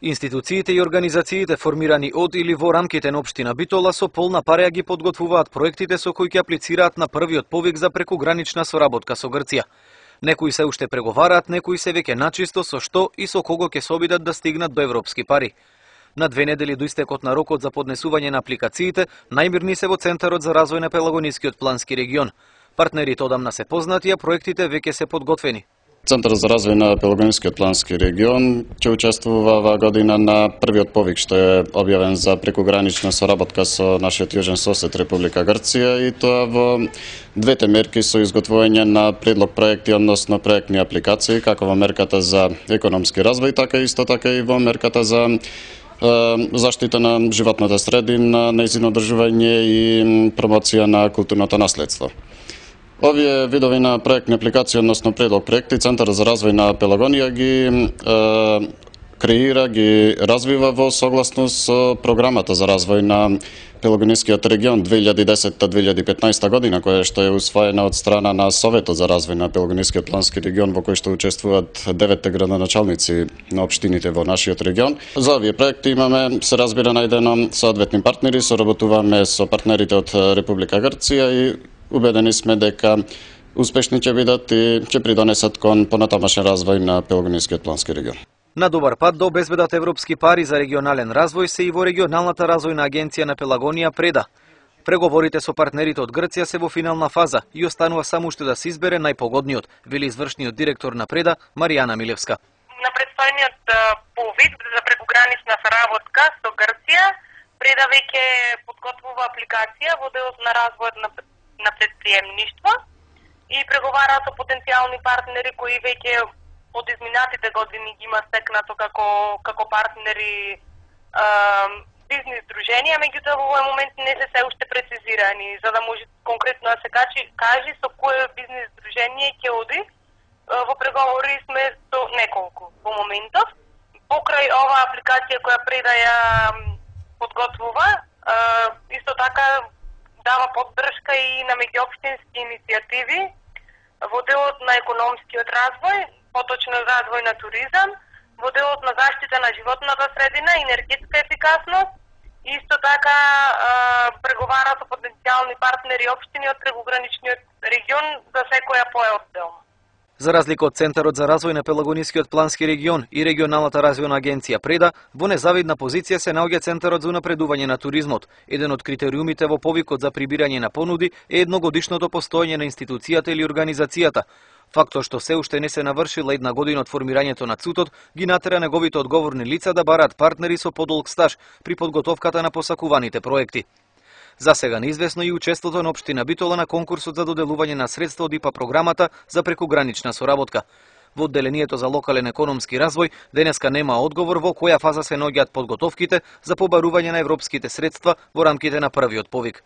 Институциите и организациите формирани од или во рамките на општина Битола со полна пареја ги подготвуваат проектите со кои ќе аплицираат на првиот повик за прекугранична соработка со Грција. Некои се уште преговараат, некои се веќе начисто со што и со кого ќе се обидат да стигнат до европски пари. На 2 недели до истекот на рокот за поднесување на апликациите, најмирни се во Центарот за развој на Пелагонискиот плански регион. Партнерите одамна се познати, а проектите веќе се подготвени. Центар за развој на Пелагонискиот плански регион ќе учествува оваа година на првиот повик што е објавен за прекугранична соработка со нашиот јужен сосед Република Грција, и тоа во двете мерки со изготвување на предлог проекти, односно проектни апликации, како во мерката за економски развој, така и во мерката за заштита на животната средина, нејзино одржување и промоција на културното наследство. Овие видови на проектни апликации, односно предлог проекти, Центарот за развој на Пелагонија ги креира, ги развива во согласност со програмата за развој на Пелагонискиот регион 2010-2015 година, која што е усвоена од страна на Советот за развој на Пелагонискиот плански регион, во кој што учествуваат 9 градоначалници на општините во нашиот регион. За овие проекти имаме, се разбира, најдено соодветни партнери, соработуваме со партнерите од Република Грција и убедени сме дека успешни ќе бидат и ќе придонесат кон понатамошен развој на Пелагонискиот плански регион. На добар пат да обезбедат европски пари за регионален развој се и во регионалната развојна агенција на Пелагонија Преда. Преговорите со партнерите од Грција се во финална фаза и останува само уште да се избере најпогодниот, вели извршниот директор на Преда Маријана Милевска. На предстојниот повик за прекугранична соработка со Грција, Преда веќе подготвува апликација во делот на развојот на предприемништво и преговара со потенцијални партнери кои веќе од изминатите години ги има стекнато како партнери бизнис друженија, меѓутоа во овој момент не се уште прецизирани, за да може конкретно да се кажи со кое бизнис дружение ќе оди. Во преговори сме со неколку во моментов. Покрај оваа апликација која Преда ја подготвува, исто така дава поддршка и на меѓуопштински иницијативи во делот на економскиот развој, поточно развој на туризам, во делот на заштита на животната средина, енергетска ефикасност, исто така преговара со потенцијални партнери општини од прекуграничниот регион за секоја поотделно. За разлика од Центарот за развој на Пелагонискиот плански регион и регионалната развојна агенција Преда, во незавидна позиција се наоѓа Центарот за унапредување на туризмот. Еден од критериумите во повикот за прибирање на понуди е едногодишното постоење на институцијата или организацијата. Фактот што се уште не се навршила една година од формирањето на ЦУТот ги натера неговите одговорни лица да бараат партнери со подолг стаж при подготовката на посакуваните проекти. За сега неизвестно и учеството на општина Битола на конкурсот за доделување на средства од ИПА програмата за прекугранична соработка. Во одделението за локален економски развој денеска нема одговор во која фаза се наоѓаат подготовките за побарување на европските средства во рамките на првиот повик.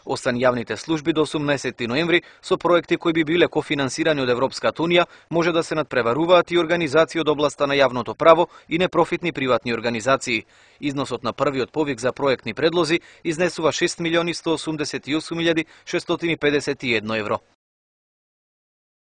Освен јавните служби до 18 ноември, со проекти кои би биле кофинансирани од Европската унија, може да се надпреваруваат и организации од областа на јавното право и непрофитни приватни организации. Износот на првиот повик за проектни предлози изнесува 6.188.651 евро.